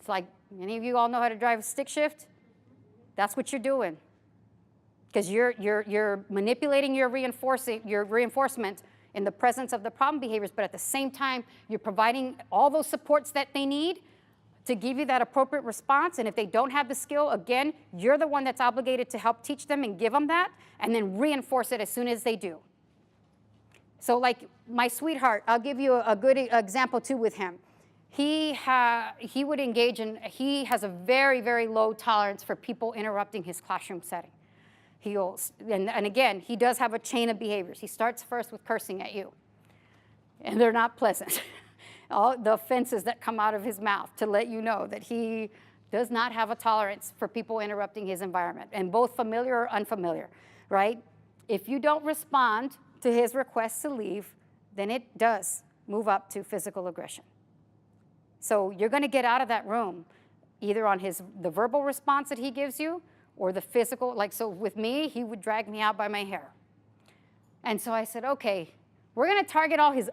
It's like, any of you all know how to drive a stick shift? That's what you're doing. Because you're manipulating your reinforcement in the presence of the problem behaviors, but at the same time, you're providing all those supports that they need to give you that appropriate response. And if they don't have the skill, again, you're the one that's obligated to help teach them and give them that, and then reinforce it as soon as they do. So like my sweetheart, I'll give you a good example too with him. He would engage in, he has a very, very low tolerance for people interrupting his classroom setting. And again, he does have a chain of behaviors. He starts first with cursing at you, and they're not pleasant. All the offenses that come out of his mouth to let you know that he does not have a tolerance for people interrupting his environment, and both familiar or unfamiliar, right? If you don't respond to his request to leave, then it does move up to physical aggression. So you're going to get out of that room either on the verbal response that he gives you or the physical. Like, so with me, he would drag me out by my hair. And so I said, okay, we're going to target all his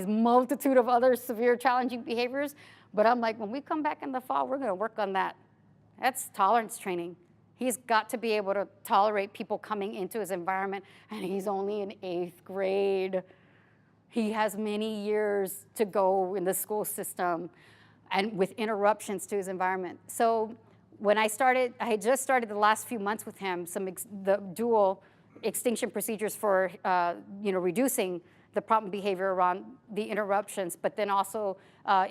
multitude of other severe challenging behaviors. But I'm like, when we come back in the fall, we're going to work on that. That's tolerance training. He's got to be able to tolerate people coming into his environment, and he's only in 8th grade. He has many years to go in the school system and with interruptions to his environment. So when I had just started the last few months with him, the dual extinction procedures for reducing the problem behavior around the interruptions, but then also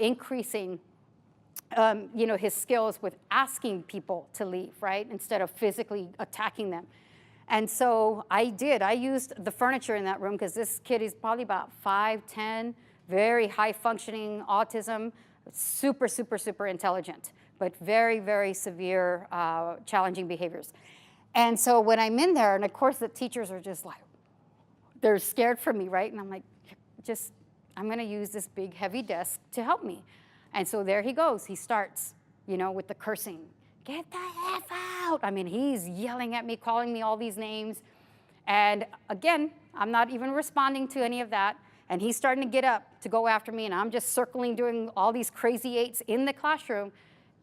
increasing his skills with asking people to leave, right, instead of physically attacking them. And so I used the furniture in that room, because this kid is probably about 5'10", very high-functioning autism, super, super, super intelligent, but very, very severe challenging behaviors. And so when I'm in there, and of course the teachers are just like, they're scared for me, right? And I'm like, I'm going to use this big, heavy desk to help me. And so there he goes. He starts, with the cursing. Get the F out. I mean, he's yelling at me, calling me all these names. And again, I'm not even responding to any of that. And he's starting to get up to go after me, and I'm just circling, doing all these crazy 8s in the classroom.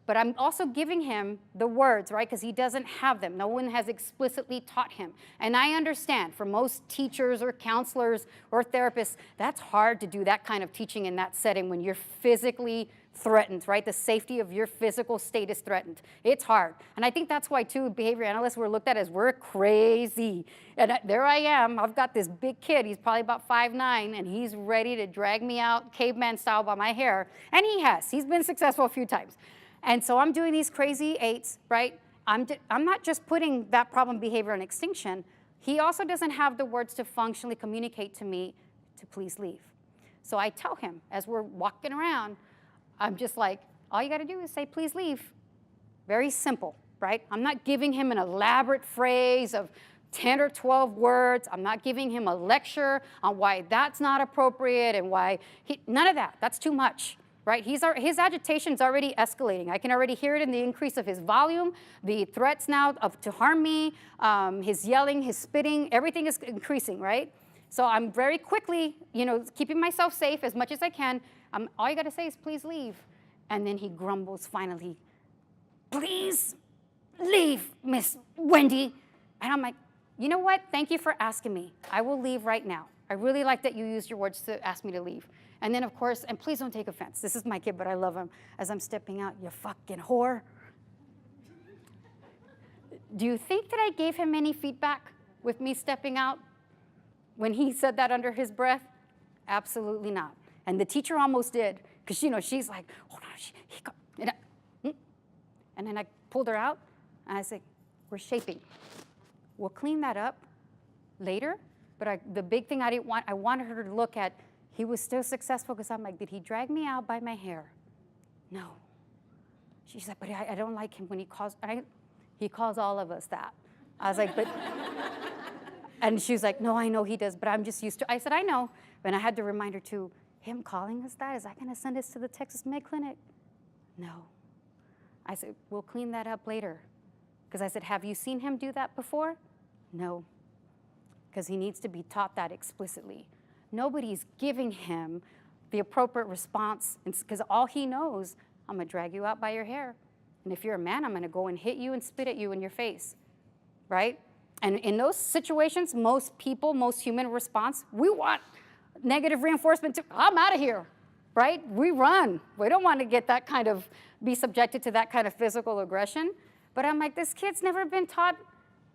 But I'm also giving him the words, right, because he doesn't have them. No one has explicitly taught him. And I understand, for most teachers or counselors or therapists, that's hard to do that kind of teaching in that setting when you're physically threatened, right? The safety of your physical state is threatened. It's hard. And I think that's why, too, behavior analysts were looked at as we're crazy. And there I am. I've got this big kid. He's probably about 5'9", and he's ready to drag me out caveman style by my hair. And he has. He's been successful a few times. And so I'm doing these crazy 8s, right? I'm not just putting that problem behavior in extinction. He also doesn't have the words to functionally communicate to me to please leave. So I tell him, as we're walking around, I'm just like, all you got to do is say, please leave. Very simple, right? I'm not giving him an elaborate phrase of 10 or 12 words. I'm not giving him a lecture on why that's not appropriate and why none of that. That's too much. Right? His agitation's already escalating. I can already hear it in the increase of his volume, the threats now to harm me, his yelling, his spitting, everything is increasing, right? So I'm very quickly, keeping myself safe as much as I can. All you got to say is, please leave. And then he grumbles finally, please leave, Miss Wendy. And I'm like, you know what? Thank you for asking me. I will leave right now. I really like that you used your words to ask me to leave. And then, of course, and please don't take offense. This is my kid, but I love him. As I'm stepping out, you fucking whore. Do you think that I gave him any feedback with me stepping out when he said that under his breath? Absolutely not. And the teacher almost did, because, she's like, hold on. And then I pulled her out, and I said, we're shaping. We'll clean that up later. But the big thing I wanted her to look at, he was still successful, because I'm like, did he drag me out by my hair? No. She's like, but I don't like him when he calls all of us that. I was like, but, and she's like, no, I know he does, but I'm just used to, I said, I know. And I had to remind her too, him calling us that, is that gonna send us to the Texas Med Clinic? No. I said, we'll clean that up later. Because I said, have you seen him do that before? No. Because he needs to be taught that explicitly. Nobody's giving him the appropriate response, because all he knows, I'm going to drag you out by your hair. And if you're a man, I'm going to go and hit you and spit at you in your face, right? And in those situations, most people, most human response, we want negative reinforcement too. I'm out of here, right? We run. We don't want to get that kind of, be subjected to that kind of physical aggression. But I'm like, this kid's never been taught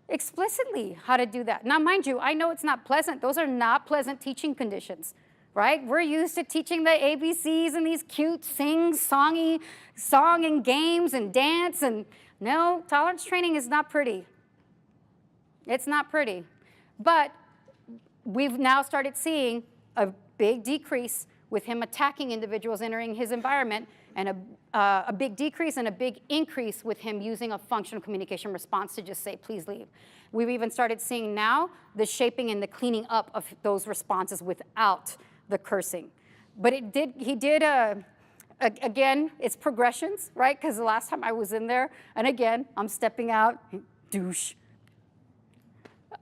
explicitly how to do that. Now, mind you, I know it's not pleasant. Those are not pleasant teaching conditions, right? We're used to teaching the ABCs and these cute song and games and dance. And no, tolerance training is not pretty. It's not pretty. But we've now started seeing a big decrease with him attacking individuals entering his environment, and a big decrease and a big increase with him using a functional communication response to just say, please leave. We've even started seeing now the shaping and the cleaning up of those responses without the cursing. But again, it's progressions, right? Because the last time I was in there, and again, I'm stepping out, douche.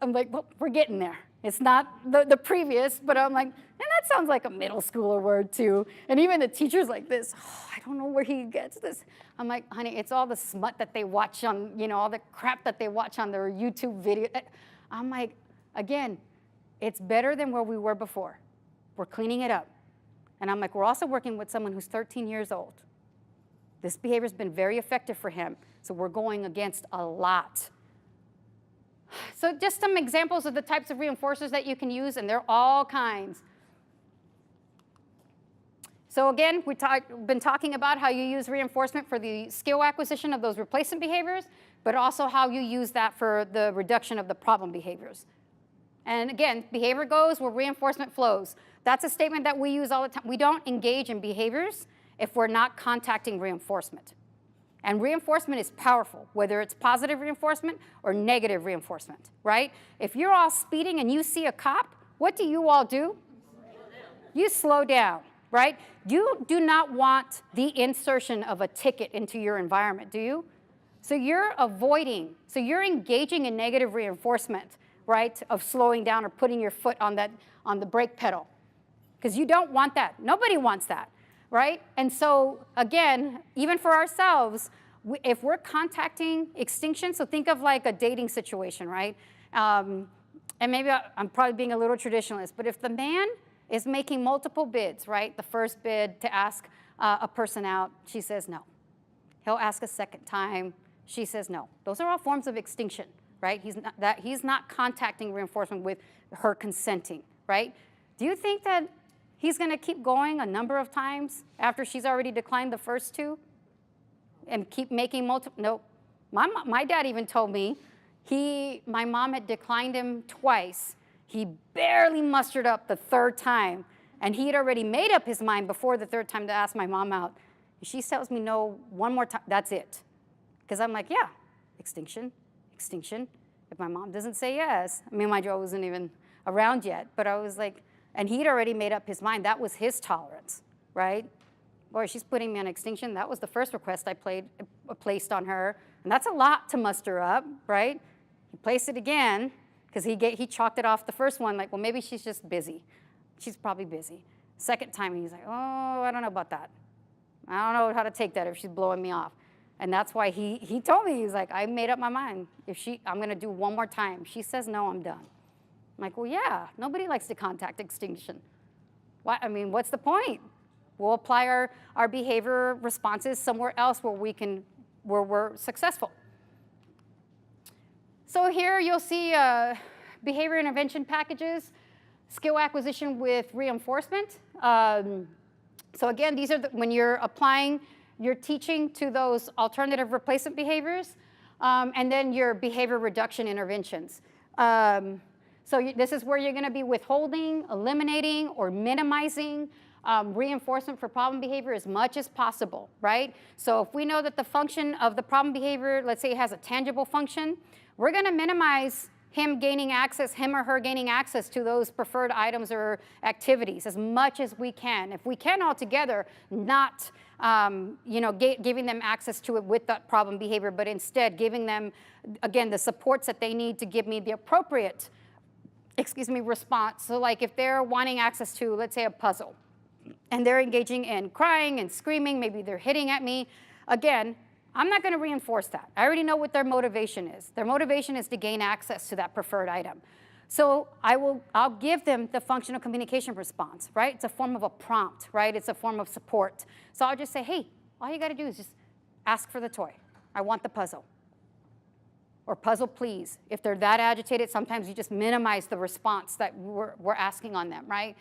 I'm like, well, we're getting there. It's not the previous, but I'm like, and that sounds like a middle schooler word too. And even the teacher's like this, oh, I don't know where he gets this. I'm like, honey, it's all the smut that they watch on, all the crap that they watch on their YouTube video. I'm like, again, it's better than where we were before. We're cleaning it up. And I'm like, we're also working with someone who's 13 years old. This behavior's been very effective for him, so we're going against a lot. So just some examples of the types of reinforcers that you can use, and they're all kinds. So again, we've been talking about how you use reinforcement for the skill acquisition of those replacement behaviors, but also how you use that for the reduction of the problem behaviors. And again, behavior goes where reinforcement flows. That's a statement that we use all the time. We don't engage in behaviors if we're not contacting reinforcement. And reinforcement is powerful, whether it's positive reinforcement or negative reinforcement, right? If you're all speeding and you see a cop, what do you all do? You slow down, right? You do not want the insertion of a ticket into your environment, do you? So you're avoiding, so you're engaging in negative reinforcement, right, of slowing down or putting your foot on the brake pedal, because you don't want that. Nobody wants that. Right? And so, again, even for ourselves, if we're contacting extinction, so think of like a dating situation, right? And maybe I'm probably being a little traditionalist, but if the man is making multiple bids, right? The first bid to ask a person out, she says no. He'll ask a second time, she says no. Those are all forms of extinction, right? He's not contacting reinforcement with her consenting, right? Do you think that he's going to keep going a number of times after she's already declined the first two and keep making multiple? No. My dad even told me my mom had declined him twice. He barely mustered up the third time, and he had already made up his mind before the third time to ask my mom out. And she tells me no one more time, that's it. Because I'm like, yeah, extinction. If my mom doesn't say yes, I mean, my Joe wasn't even around yet, but I was like, and he'd already made up his mind. That was his tolerance, right? Boy, she's putting me on extinction. That was the first request I placed on her. And that's a lot to muster up, right? He placed it again, because he chalked it off the first one, like, well, maybe she's just busy. She's probably busy. Second time, he's like, oh, I don't know about that. I don't know how to take that if she's blowing me off. And that's why he told me, he's like, I made up my mind. I'm going to do one more time. She says no, I'm done. I'm like, well, yeah, nobody likes to contact extinction. What's the point? We'll apply our behavior responses somewhere else where we're successful. So here you'll see behavior intervention packages, skill acquisition with reinforcement. So again, these are when you're applying your teaching to those alternative replacement behaviors, and then your behavior reduction interventions. So this is where you're going to be withholding, eliminating, or minimizing reinforcement for problem behavior as much as possible, right? So if we know that the function of the problem behavior, let's say it has a tangible function, we're going to minimize him or her gaining access to those preferred items or activities as much as we can. If we can altogether, not giving them access to it with that problem behavior, but instead giving them, again, the supports that they need to give me the appropriate response. So like if they're wanting access to, let's say, a puzzle, and they're engaging in crying and screaming, maybe they're hitting at me, again, I'm not going to reinforce that. I already know what their motivation is. Their motivation is to gain access to that preferred item. So I'll give them the functional communication response, right? It's a form of a prompt, right? It's a form of support. So I'll just say, hey, all you got to do is just ask for the toy. I want the puzzle. Or puzzle, please. If they're that agitated, sometimes you just minimize the response that we're asking on them, right?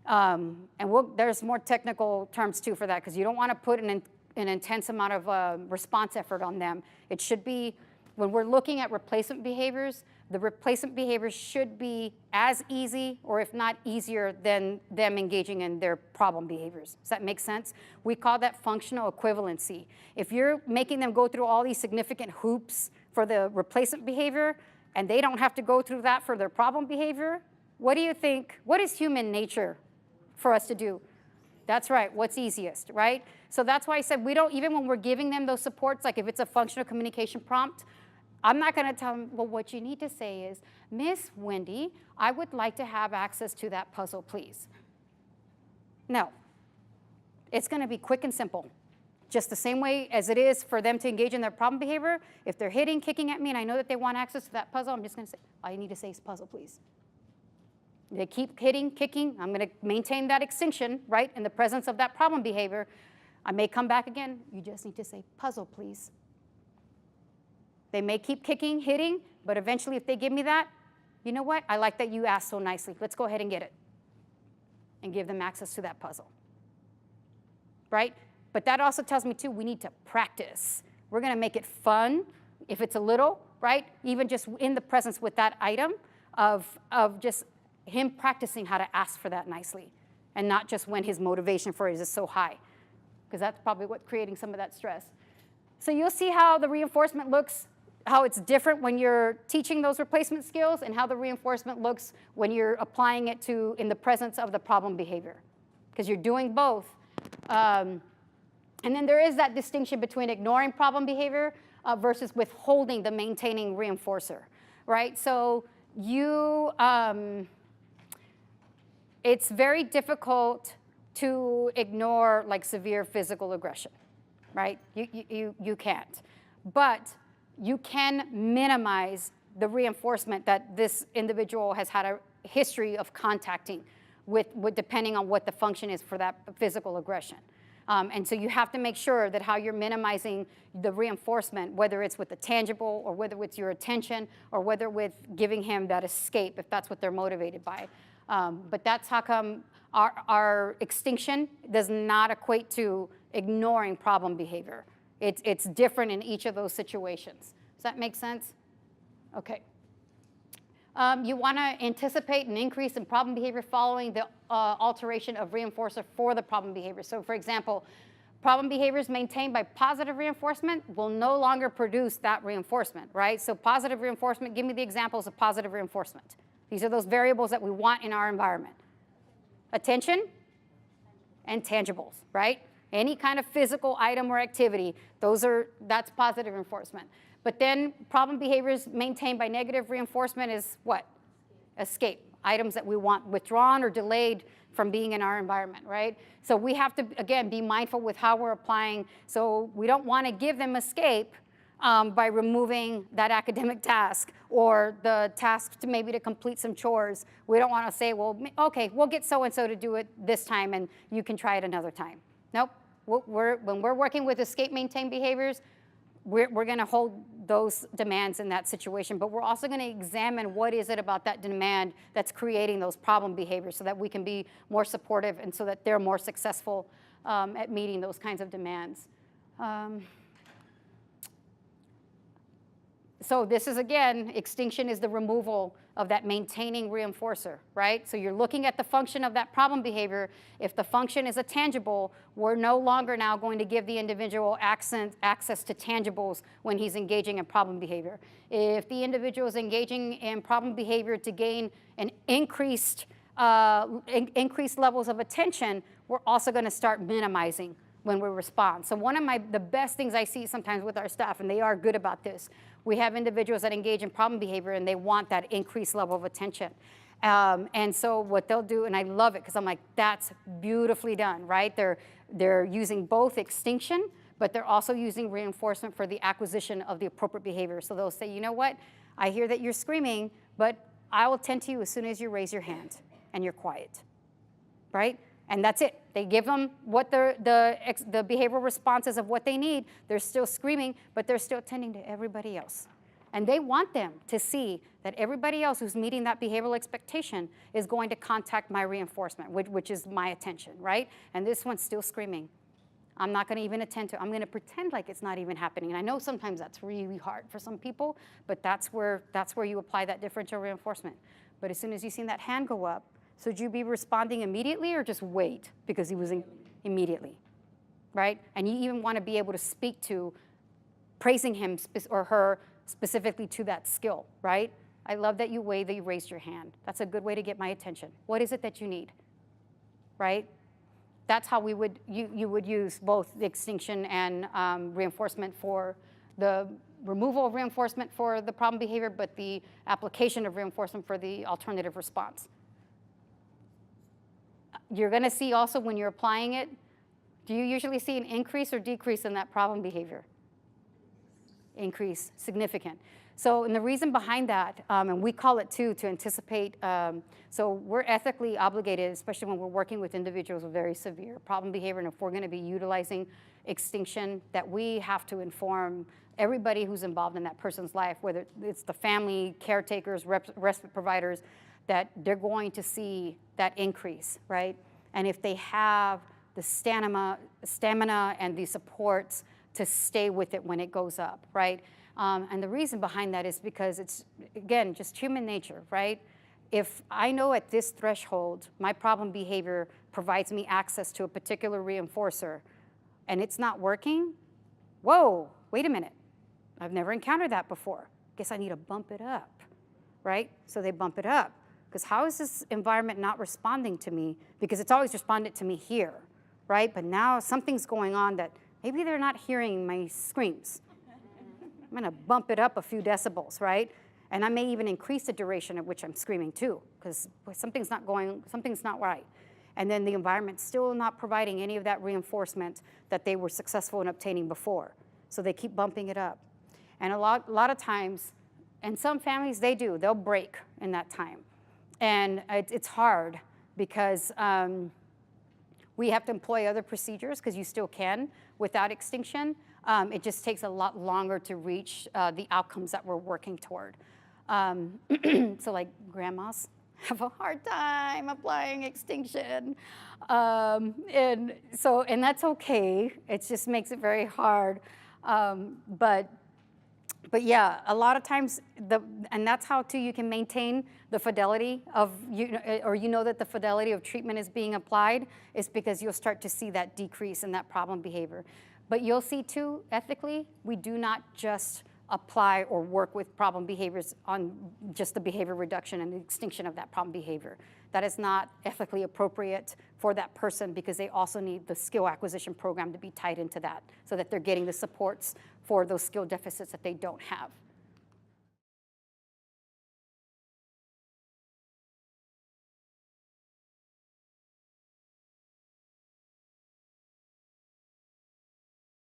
And there's more technical terms, too, for that, because you don't want to put an intense amount of response effort on them. It should be, when we're looking at replacement behaviors, the replacement behaviors should be as easy, or if not easier, than them engaging in their problem behaviors. Does that make sense? We call that functional equivalency. If you're making them go through all these significant hoops for the replacement behavior, and they don't have to go through that for their problem behavior, what do you think, what is human nature for us to do? That's right, what's easiest, right? So that's why I said we don't, even when we're giving them those supports, like if it's a functional communication prompt, I'm not going to tell them, well, what you need to say is, Miss Wendy, I would like to have access to that puzzle, please. No. It's going to be quick and simple. Just the same way as it is for them to engage in their problem behavior. If they're hitting, kicking at me, and I know that they want access to that puzzle, I'm just going to say, all you need to say is puzzle, please. They keep hitting, kicking. I'm going to maintain that extinction, right, in the presence of that problem behavior. I may come back again. You just need to say puzzle, please. They may keep kicking, hitting, but eventually if they give me that, you know what? I like that you asked so nicely. Let's go ahead and get it and give them access to that puzzle, right? But that also tells me, too, we need to practice. We're going to make it fun if it's a little, right? Even just in the presence with that item of just him practicing how to ask for that nicely and not just when his motivation for it is so high, because that's probably what's creating some of that stress. So you'll see how the reinforcement looks, how it's different when you're teaching those replacement skills and how the reinforcement looks when you're applying it to in the presence of the problem behavior, because you're doing both. And then there is that distinction between ignoring problem behavior versus withholding the maintaining reinforcer, right? So it's very difficult to ignore like severe physical aggression, right? You can't. But you can minimize the reinforcement that this individual has had a history of contacting with depending on what the function is for that physical aggression. And so you have to make sure that how you're minimizing the reinforcement, whether it's with the tangible or whether it's your attention or whether with giving him that escape, if that's what they're motivated by. But that's how come our extinction does not equate to ignoring problem behavior. It's different in each of those situations. Does that make sense? Okay. You want to anticipate an increase in problem behavior following the alteration of reinforcer for the problem behavior. So for example, problem behaviors maintained by positive reinforcement will no longer produce that reinforcement, right? So positive reinforcement, give me the examples of positive reinforcement. These are those variables that we want in our environment. Attention and tangibles, right? Any kind of physical item or activity, that's positive reinforcement. But then problem behaviors maintained by negative reinforcement is what? Escape. Items that we want withdrawn or delayed from being in our environment, right? So we have to, again, be mindful with how we're applying. So we don't want to give them escape by removing that academic task or the task to maybe to complete some chores. We don't want to say, well, okay, we'll get so-and-so to do it this time and you can try it another time. Nope. When we're working with escape maintain behaviors, we're going to hold those demands in that situation, but we're also going to examine what is it about that demand that's creating those problem behaviors so that we can be more supportive and so that they're more successful at meeting those kinds of demands. So this is, again, extinction is the removal of that maintaining reinforcer, right? So you're looking at the function of that problem behavior. If the function is a tangible, we're no longer now going to give the individual access to tangibles when he's engaging in problem behavior. If the individual is engaging in problem behavior to gain an increased levels of attention, we're also going to start minimizing when we respond. So one of the best things I see sometimes with our staff, and they are good about this, we have individuals that engage in problem behavior and they want that increased level of attention. And so what they'll do, and I love it because I'm like, that's beautifully done, right? They're using both extinction, but they're also using reinforcement for the acquisition of the appropriate behavior. So they'll say, you know what, I hear that you're screaming, but I will tend to you as soon as you raise your hand and you're quiet, right? And that's it. They give them what the behavioral responses of what they need. They're still screaming, but they're still tending to everybody else. And they want them to see that everybody else who's meeting that behavioral expectation is going to contact my reinforcement, which is my attention, right? And this one's still screaming. I'm not going to even attend to it. I'm going to pretend like it's not even happening. And I know sometimes that's really hard for some people, but that's where you apply that differential reinforcement. But as soon as you've seen that hand go up, so would you be responding immediately or just wait because he was immediately, right? And you even want to be able to speak to praising him or her specifically to that skill, right? I love that you raised your hand. That's a good way to get my attention. What is it that you need, right? That's how you would use both the extinction and reinforcement for the removal of reinforcement for the problem behavior, but the application of reinforcement for the alternative response. You're going to see also when you're applying it, do you usually see an increase or decrease in that problem behavior? Increase, significant. So, and the reason behind that, and we call it too, to anticipate, so we're ethically obligated, especially when we're working with individuals with very severe problem behavior, and if we're going to be utilizing extinction, that we have to inform everybody who's involved in that person's life, whether it's the family, caretakers, respite providers, that they're going to see that increase, right? And if they have the stamina and the supports to stay with it when it goes up, right? And the reason behind that is because it's, again, just human nature, right? If I know at this threshold, my problem behavior provides me access to a particular reinforcer and it's not working, whoa, wait a minute. I've never encountered that before. Guess I need to bump it up, right? So they bump it up. Because how is this environment not responding to me? Because it's always responded to me here, right? But now something's going on that maybe they're not hearing my screams. I'm going to bump it up a few decibels, right? And I may even increase the duration at which I'm screaming too, because something's not right. And then the environment's still not providing any of that reinforcement that they were successful in obtaining before. So they keep bumping it up. And a lot of times, and some families, they'll break in that time. And it's hard because we have to employ other procedures because you still can without extinction. It just takes a lot longer to reach the outcomes that we're working toward. So like grandmas have a hard time applying extinction. And that's okay. It just makes it very hard. But yeah, a lot of times, and that's how too you can maintain the fidelity of, or you know that the fidelity of treatment is being applied, is because you'll start to see that decrease in that problem behavior. But you'll see too, ethically, we do not just apply or work with problem behaviors on just the behavior reduction and the extinction of that problem behavior. That is not ethically appropriate for that person because they also need the skill acquisition program to be tied into that so that they're getting the supports for those skill deficits that they don't have.